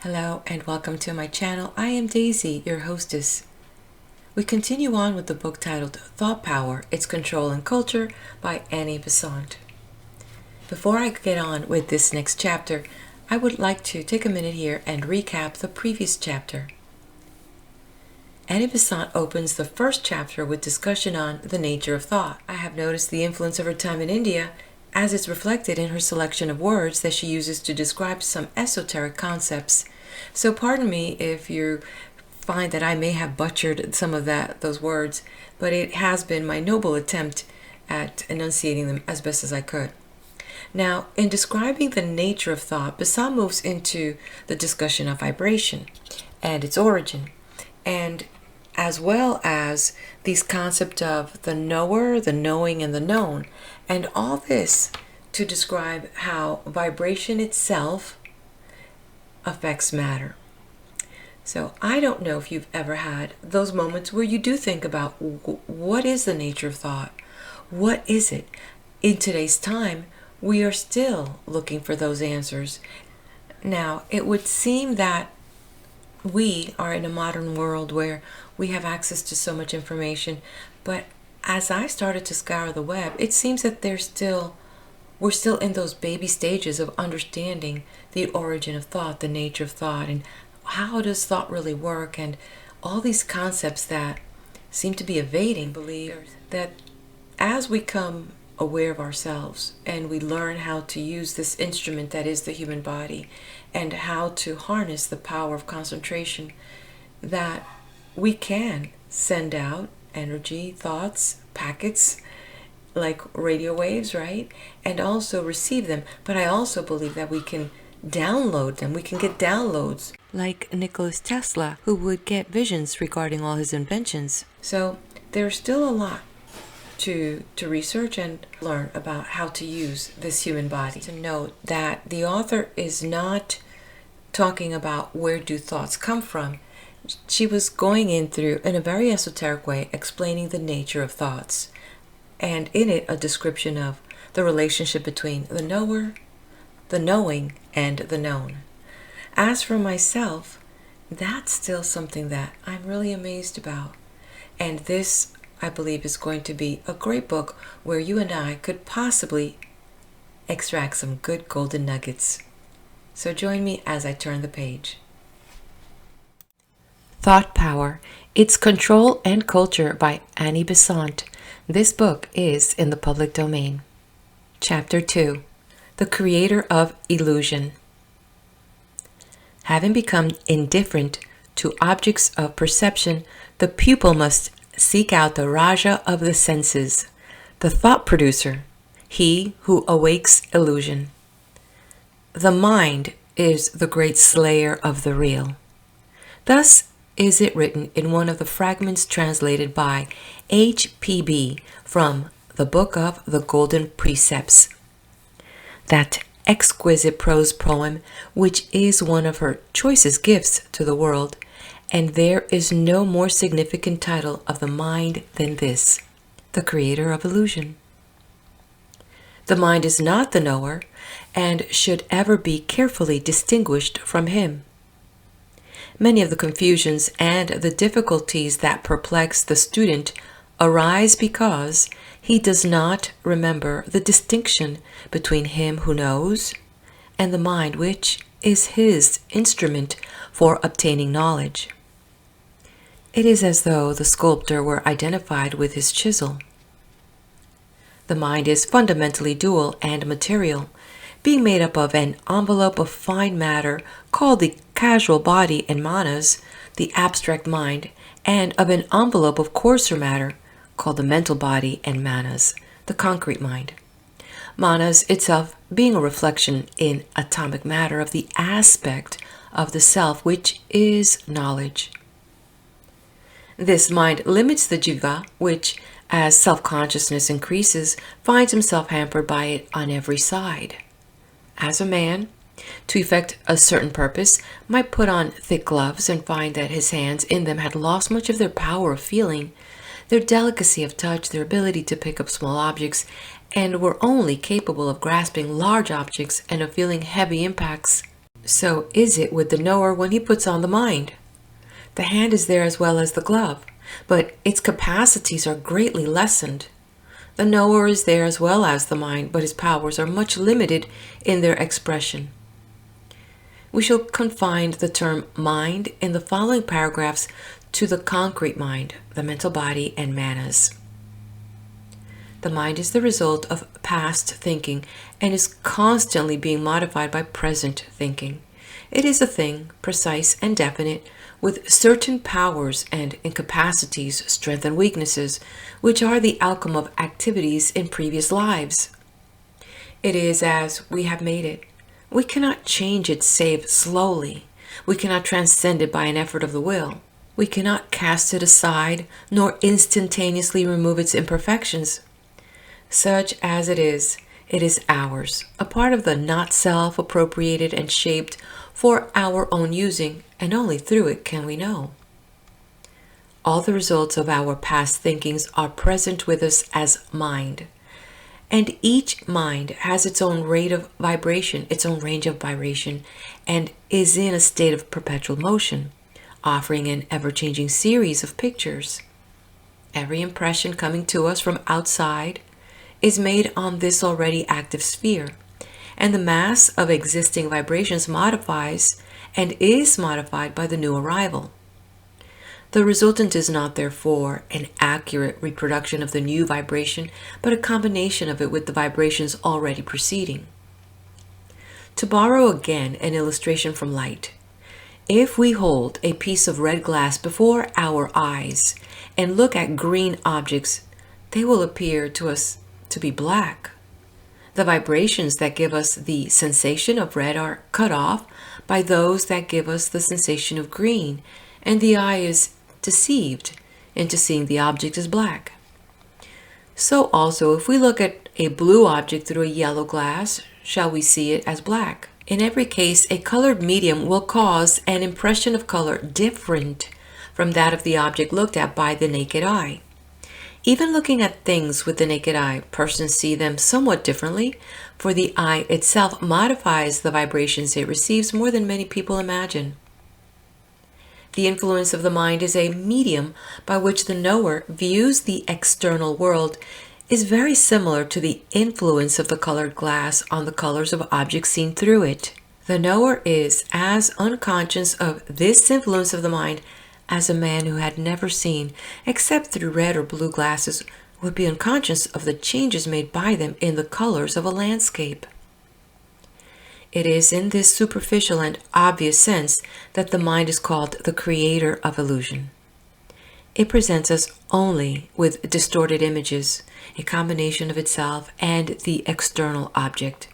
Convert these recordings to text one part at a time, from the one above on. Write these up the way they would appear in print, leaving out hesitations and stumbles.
Hello and welcome to my channel. I am Daisy, your hostess. We continue on with the book titled Thought Power, Its Control and Culture by Annie Besant. Before I get on with this next chapter, I would like to take a minute here and recap the previous chapter. Annie Besant opens the first chapter with discussion on the nature of thought. I have noticed the influence of her time in India as it's reflected in her selection of words that she uses to describe some esoteric concepts. So pardon me if you find that I may have butchered some of those words, but it has been my noble attempt at enunciating them as best as I could. Now, in describing the nature of thought, Besant moves into the discussion of vibration and its origin, and as well as these concepts of the knower, the knowing, and the known, and all this to describe how vibration itself affects matter. So I don't know if you've ever had those moments where you do think about what is the nature of thought? What is it? In today's time, we are still looking for those answers. Now, it would seem that we are in a modern world where we have access to so much information, but as I started to scour the web, it seems that we're still in those baby stages of understanding the origin of thought, the nature of thought, and how does thought really work, and all these concepts that seem to be evading believers. That as we come aware of ourselves and we learn how to use this instrument that is the human body and how to harness the power of concentration, that we can send out energy, thoughts, packets like radio waves, right? And also receive them. But I also believe that we can download them. We can get downloads like Nikola Tesla, who would get visions regarding all his inventions. So there's still a lot to research and learn about how to use this human body. To note that the author is not talking about where do thoughts come from. She was going in a very esoteric way, explaining the nature of thoughts, and in it a description of the relationship between the knower, the knowing, and the known. As for myself, that's still something that I'm really amazed about. And this, I believe, is going to be a great book where you and I could possibly extract some good golden nuggets. So join me as I turn the page. Thought Power, Its Control and Culture by Annie Besant. This book is in the public domain. Chapter 2. The Creator of Illusion. Having become indifferent to objects of perception, the pupil must seek out the Raja of the senses, the thought producer, he who awakes illusion. The mind is the great slayer of the real. Thus is it written in one of the fragments translated by H.P.B. from the Book of the Golden Precepts. That exquisite prose poem, which is one of her choicest gifts to the world, and there is no more significant title of the mind than this, the Creator of Illusion. The mind is not the knower, and should ever be carefully distinguished from him. Many of the confusions and the difficulties that perplex the student arise because he does not remember the distinction between him who knows and the mind, which is his instrument for obtaining knowledge. It is as though the sculptor were identified with his chisel. The mind is fundamentally dual and material, being made up of an envelope of fine matter called the causal body and manas, the abstract mind, and of an envelope of coarser matter called the mental body and manas, the concrete mind. Manas itself being a reflection in atomic matter of the aspect of the self, which is knowledge. This mind limits the jiva, which, as self-consciousness increases, finds himself hampered by it on every side. As a man, to effect a certain purpose, might put on thick gloves and find that his hands in them had lost much of their power of feeling, their delicacy of touch, their ability to pick up small objects, and were only capable of grasping large objects and of feeling heavy impacts. So is it with the knower when he puts on the mind. The hand is there as well as the glove, but its capacities are greatly lessened. The knower is there as well as the mind, but his powers are much limited in their expression. We shall confine the term mind in the following paragraphs to the concrete mind, the mental body, and manas. The mind is the result of past thinking and is constantly being modified by present thinking. It is a thing, precise and definite, with certain powers and incapacities, strengths and weaknesses, which are the outcome of activities in previous lives. It is as we have made it. We cannot change it save slowly. We cannot transcend it by an effort of the will. We cannot cast it aside, nor instantaneously remove its imperfections. Such as it is ours, a part of the not-self, appropriated and shaped for our own using, and only through it can we know. All the results of our past thinkings are present with us as mind, and each mind has its own rate of vibration, its own range of vibration, and is in a state of perpetual motion, offering an ever-changing series of pictures. Every impression coming to us from outside is made on this already active sphere, and the mass of existing vibrations modifies and is modified by the new arrival. The resultant is not, therefore, an accurate reproduction of the new vibration, but a combination of it with the vibrations already preceding. To borrow again an illustration from light, if we hold a piece of red glass before our eyes and look at green objects, they will appear to us to be black. The vibrations that give us the sensation of red are cut off by those that give us the sensation of green, and the eye is deceived into seeing the object as black. So also, if we look at a blue object through a yellow glass, shall we see it as black? In every case, a colored medium will cause an impression of color different from that of the object looked at by the naked eye. Even looking at things with the naked eye, persons see them somewhat differently, for the eye itself modifies the vibrations it receives more than many people imagine. The influence of the mind is a medium by which the knower views the external world is very similar to the influence of the colored glass on the colors of objects seen through it. The knower is as unconscious of this influence of the mind as a man who had never seen, except through red or blue glasses, would be unconscious of the changes made by them in the colors of a landscape. It is in this superficial and obvious sense that the mind is called the creator of illusion. It presents us only with distorted images, a combination of itself and the external object.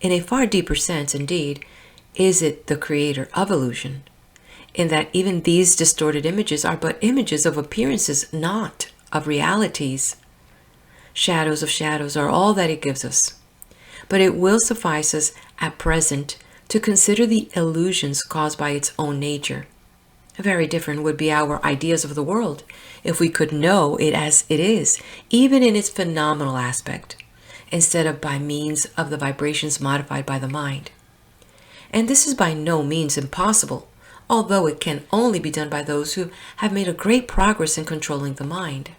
In a far deeper sense, indeed, is it the creator of illusion, in that even these distorted images are but images of appearances, not of realities. Shadows of shadows are all that it gives us. But it will suffice us at present to consider the illusions caused by its own nature. Very different would be our ideas of the world if we could know it as it is, even in its phenomenal aspect, instead of by means of the vibrations modified by the mind. And this is by no means impossible, although it can only be done by those who have made a great progress in controlling the mind.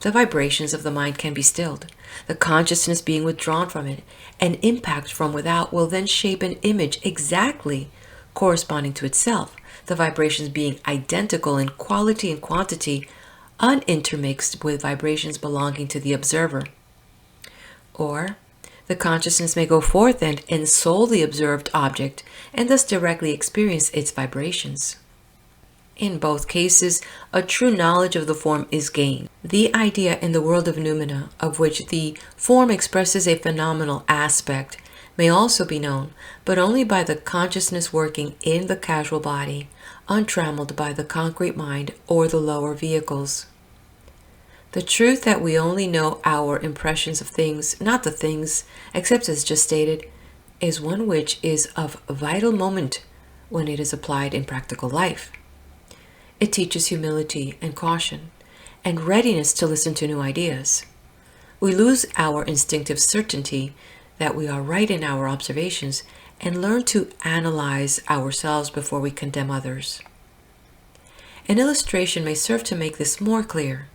The vibrations of the mind can be stilled, the consciousness being withdrawn from it. An impact from without will then shape an image exactly corresponding to itself, the vibrations being identical in quality and quantity, unintermixed with vibrations belonging to the observer. Or the consciousness may go forth and ensoul the observed object, and thus directly experience its vibrations. In both cases, a true knowledge of the form is gained. The idea in the world of noumena, of which the form expresses a phenomenal aspect, may also be known, but only by the consciousness working in the causal body, untrammeled by the concrete mind or the lower vehicles. The truth that we only know our impressions of things, not the things, except as just stated, is one which is of vital moment when it is applied in practical life. It teaches humility and caution, and readiness to listen to new ideas. We lose our instinctive certainty that we are right in our observations, and learn to analyze ourselves before we condemn others. An illustration may serve to make this more clear.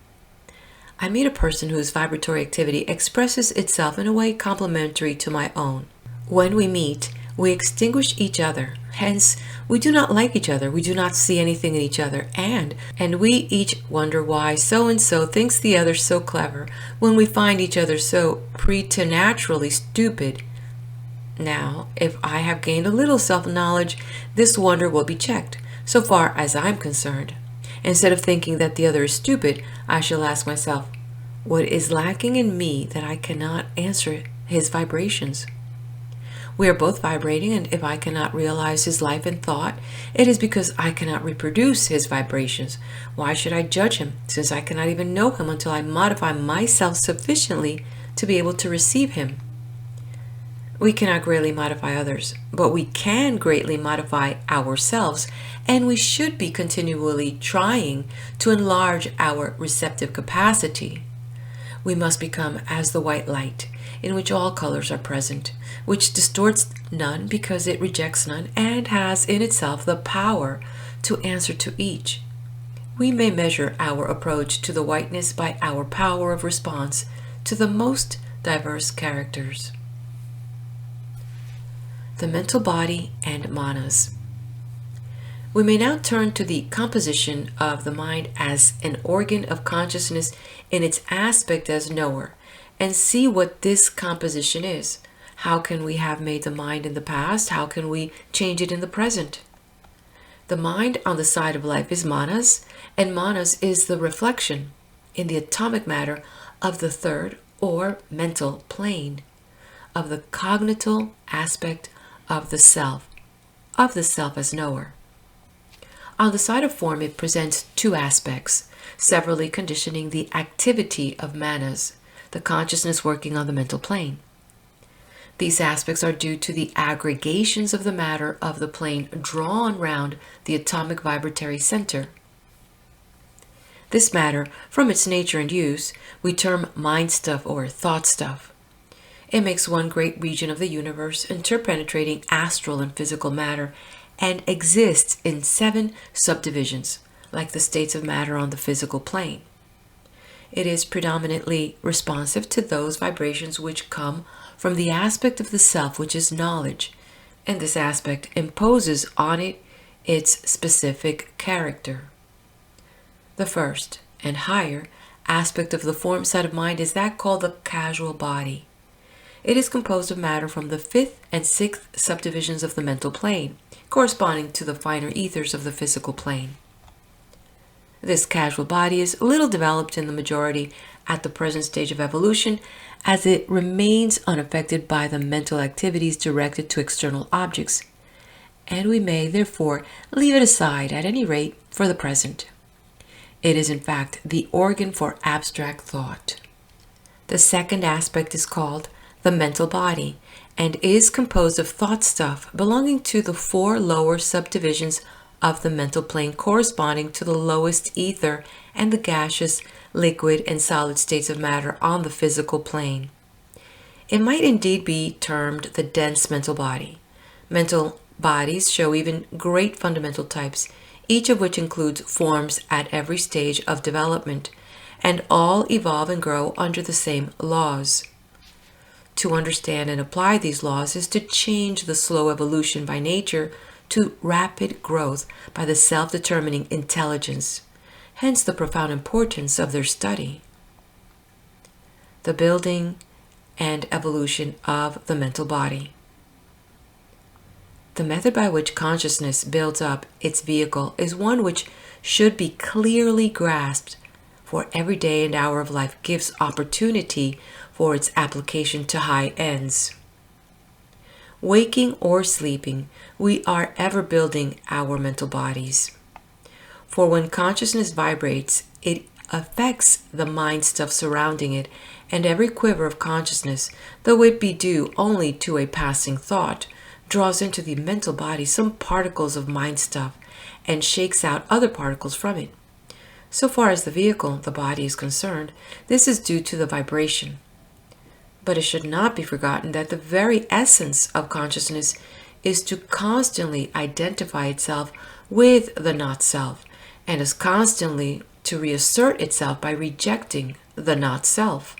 I meet a person whose vibratory activity expresses itself in a way complementary to my own. When we meet, we extinguish each other. Hence, we do not like each other. We do not see anything in each other. And we each wonder why so-and-so thinks the other so clever when we find each other so preternaturally stupid. Now, if I have gained a little self-knowledge, this wonder will be checked, so far as I'm concerned. Instead of thinking that the other is stupid, I shall ask myself, what is lacking in me that I cannot answer his vibrations? We are both vibrating, and if I cannot realize his life and thought, it is because I cannot reproduce his vibrations. Why should I judge him, since I cannot even know him until I modify myself sufficiently to be able to receive him? We cannot greatly modify others, but we can greatly modify ourselves, and we should be continually trying to enlarge our receptive capacity. We must become as the white light, in which all colors are present, which distorts none because it rejects none, and has in itself the power to answer to each. We may measure our approach to the whiteness by our power of response to the most diverse characters. The mental body and manas. We may now turn to the composition of the mind as an organ of consciousness in its aspect as knower, and see what this composition is. How can we have made the mind in the past? How can we change it in the present? The mind on the side of life is manas, and manas is the reflection in the atomic matter of the third or mental plane, of the cognital aspect of the self as knower. On the side of form, it presents two aspects, severally conditioning the activity of manas, the consciousness working on the mental plane. These aspects are due to the aggregations of the matter of the plane drawn round the atomic vibratory center. This matter, from its nature and use, we term mind stuff or thought stuff. It makes one great region of the universe, interpenetrating astral and physical matter, and exists in 7 subdivisions, like the states of matter on the physical plane. It is predominantly responsive to those vibrations which come from the aspect of the self which is knowledge, and this aspect imposes on it its specific character. The first, and higher, aspect of the form side of mind is that called the causal body. It is composed of matter from the 5th and 6th subdivisions of the mental plane, corresponding to the finer ethers of the physical plane. This causal body is little developed in the majority at the present stage of evolution, as it remains unaffected by the mental activities directed to external objects, and we may therefore leave it aside at any rate for the present. It is in fact the organ for abstract thought. The second aspect is called the mental body, and is composed of thought stuff belonging to the 4 lower subdivisions of the mental plane, corresponding to the lowest ether and the gaseous, liquid, and solid states of matter on the physical plane. It might indeed be termed the dense mental body. Mental bodies show even great fundamental types, each of which includes forms at every stage of development, and all evolve and grow under the same laws. To understand and apply these laws is to change the slow evolution by nature to rapid growth by the self-determining intelligence, hence the profound importance of their study. The building and evolution of the mental body. The method by which consciousness builds up its vehicle is one which should be clearly grasped, for every day and hour of life gives opportunity for its application to high ends. Waking or sleeping, we are ever building our mental bodies. For when consciousness vibrates, it affects the mind stuff surrounding it, and every quiver of consciousness, though it be due only to a passing thought, draws into the mental body some particles of mind stuff and shakes out other particles from it. So far as the vehicle, the body, is concerned, this is due to the vibration. But it should not be forgotten that the very essence of consciousness is to constantly identify itself with the not-self, and is constantly to reassert itself by rejecting the not-self.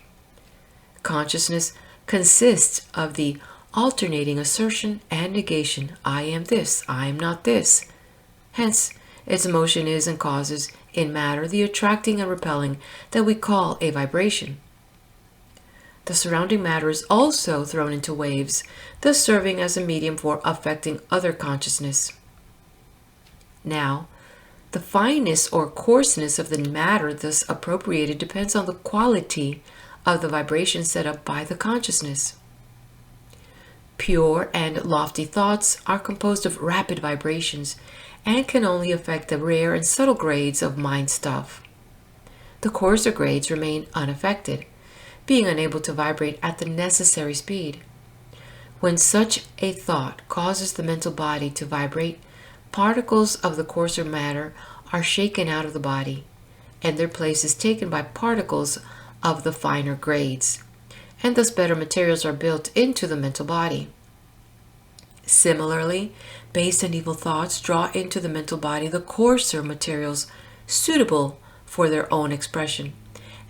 Consciousness consists of the alternating assertion and negation, I am this, I am not this. Hence, its motion is and causes in matter the attracting and repelling that we call a vibration. The surrounding matter is also thrown into waves, thus serving as a medium for affecting other consciousness. Now, the fineness or coarseness of the matter thus appropriated depends on the quality of the vibration set up by the consciousness. Pure and lofty thoughts are composed of rapid vibrations and can only affect the rare and subtle grades of mind stuff. The coarser grades remain unaffected, being unable to vibrate at the necessary speed. When such a thought causes the mental body to vibrate, particles of the coarser matter are shaken out of the body, and their place is taken by particles of the finer grades, and thus better materials are built into the mental body. Similarly, base and evil thoughts draw into the mental body the coarser materials suitable for their own expression,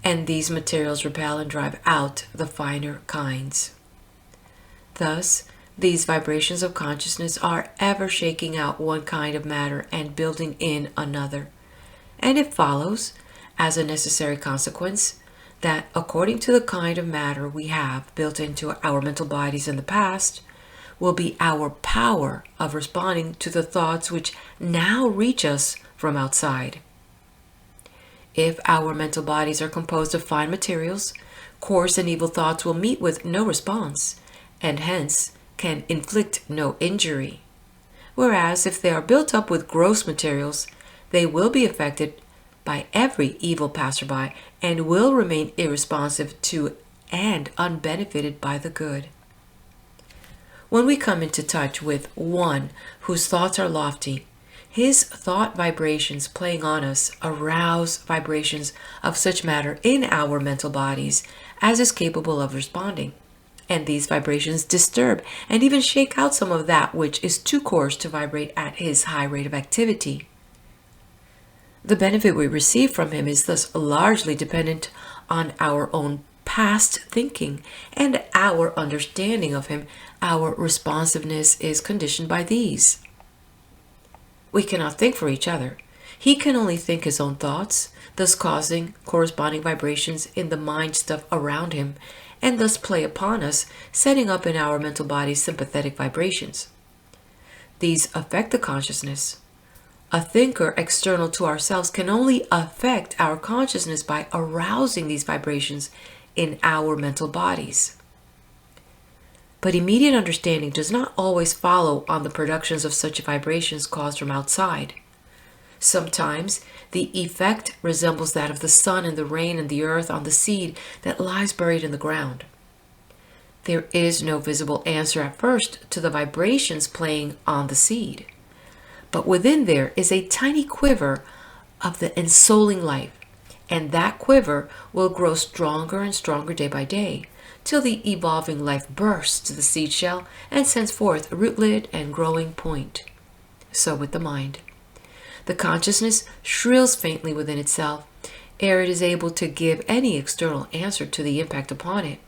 and these materials repel and drive out the finer kinds. Thus, these vibrations of consciousness are ever shaking out one kind of matter and building in another, and it follows, as a necessary consequence, that according to the kind of matter we have built into our mental bodies in the past, will be our power of responding to the thoughts which now reach us from outside. If our mental bodies are composed of fine materials, coarse and evil thoughts will meet with no response, and hence can inflict no injury. Whereas if they are built up with gross materials, they will be affected by every evil passerby and will remain irresponsive to and unbenefited by the good. When we come into touch with one whose thoughts are lofty, his thought vibrations playing on us arouse vibrations of such matter in our mental bodies as is capable of responding, and these vibrations disturb and even shake out some of that which is too coarse to vibrate at his high rate of activity. The benefit we receive from him is thus largely dependent on our own past thinking and our understanding of him. Our responsiveness is conditioned by these. We cannot think for each other. He can only think his own thoughts, thus causing corresponding vibrations in the mind stuff around him, and thus play upon us, setting up in our mental bodies sympathetic vibrations. These affect the consciousness. A thinker external to ourselves can only affect our consciousness by arousing these vibrations in our mental bodies. But immediate understanding does not always follow on the productions of such vibrations caused from outside. Sometimes the effect resembles that of the sun and the rain and the earth on the seed that lies buried in the ground. There is no visible answer at first to the vibrations playing on the seed, but within there is a tiny quiver of the ensouling life, and that quiver will grow stronger and stronger day by day, till the evolving life bursts the seed shell and sends forth rootlet and growing point. So with the mind. The consciousness shrills faintly within itself, ere it is able to give any external answer to the impact upon it.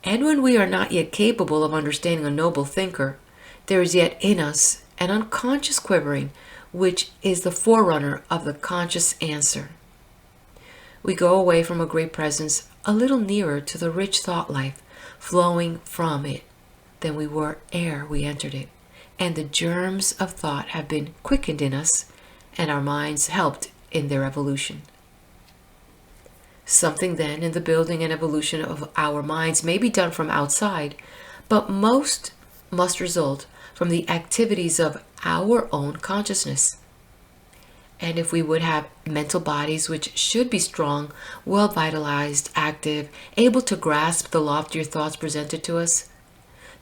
And when we are not yet capable of understanding a noble thinker, there is yet in us an unconscious quivering, which is the forerunner of the conscious answer. We go away from a great presence a little nearer to the rich thought life flowing from it than we were ere we entered it, and the germs of thought have been quickened in us, and our minds helped in their evolution. Something then in the building and evolution of our minds may be done from outside, but most must result from the activities of our own consciousness. And if we would have mental bodies which should be strong, well vitalized, active, able to grasp the loftier thoughts presented to us,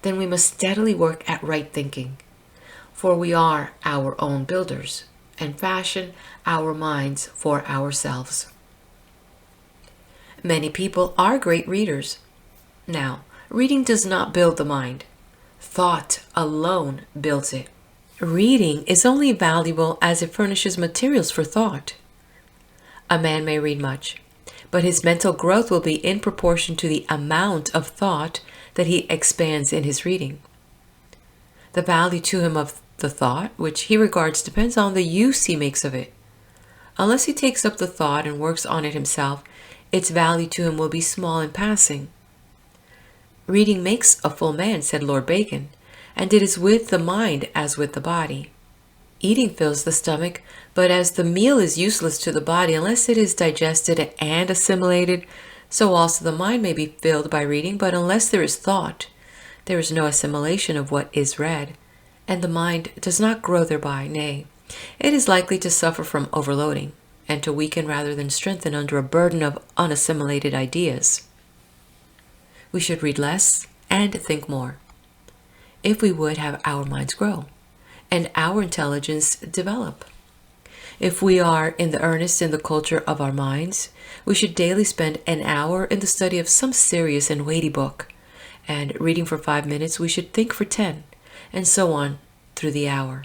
then we must steadily work at right thinking, for we are our own builders, and fashion our minds for ourselves. Many people are great readers. Now, reading does not build the mind. Thought alone builds it. Reading is only valuable as it furnishes materials for thought. A man may read much, but his mental growth will be in proportion to the amount of thought that he expands in his reading. The value to him of the thought, which he regards, depends on the use he makes of it. Unless he takes up the thought and works on it himself, its value to him will be small in passing. Reading makes a full man, said Lord Bacon, and it is with the mind as with the body. Eating fills the stomach, but as the meal is useless to the body unless it is digested and assimilated, so also the mind may be filled by reading, but unless there is thought, there is no assimilation of what is read, and the mind does not grow thereby, nay, it is likely to suffer from overloading, and to weaken rather than strengthen under a burden of unassimilated ideas. We should read less and think more, if we would have our minds grow, and our intelligence develop. If we are in the earnest in the culture of our minds, we should daily spend an hour in the study of some serious and weighty book, and reading for 5 minutes we should think for 10, and so on through the hour.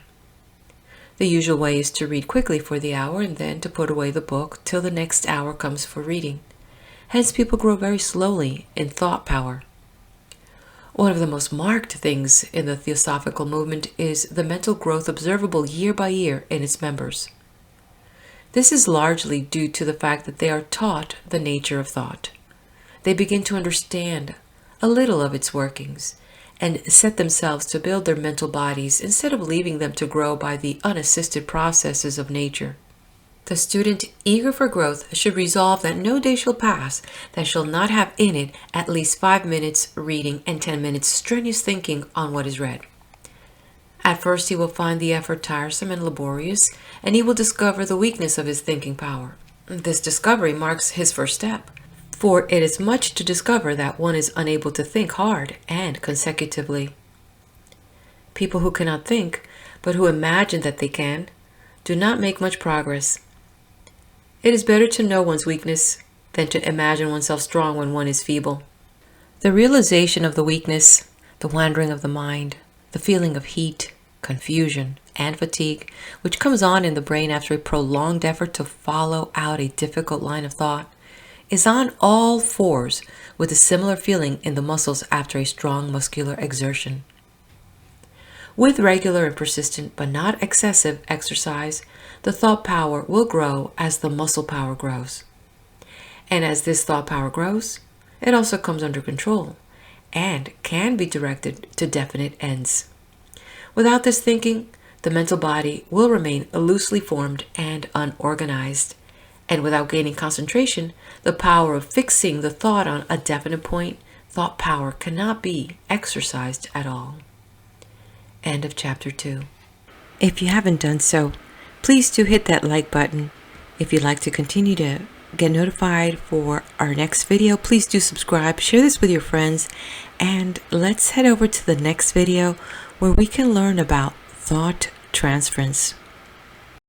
The usual way is to read quickly for the hour and then to put away the book till the next hour comes for reading. Hence people grow very slowly in thought power. One of the most marked things in the Theosophical movement is the mental growth observable year by year in its members. This is largely due to the fact that they are taught the nature of thought. They begin to understand a little of its workings and set themselves to build their mental bodies instead of leaving them to grow by the unassisted processes of nature. The student eager for growth should resolve that no day shall pass that shall not have in it at least 5 minutes reading and 10 minutes strenuous thinking on what is read. At first he will find the effort tiresome and laborious, and he will discover the weakness of his thinking power. This discovery marks his first step, for it is much to discover that one is unable to think hard and consecutively. People who cannot think, but who imagine that they can, do not make much progress. It is better to know one's weakness than to imagine oneself strong when one is feeble. The realization of the weakness, the wandering of the mind, the feeling of heat, confusion, and fatigue, which comes on in the brain after a prolonged effort to follow out a difficult line of thought, is on all fours with a similar feeling in the muscles after a strong muscular exertion. With regular and persistent but not excessive exercise, the thought power will grow as the muscle power grows. And as this thought power grows, it also comes under control and can be directed to definite ends. Without this thinking, the mental body will remain loosely formed and unorganized. And without gaining concentration, the power of fixing the thought on a definite point, thought power cannot be exercised at all. End of chapter 2. If you haven't done so, please do hit that like button. If you'd like to continue to get notified for our next video, please do subscribe, share this with your friends, and let's head over to the next video where we can learn about thought transference.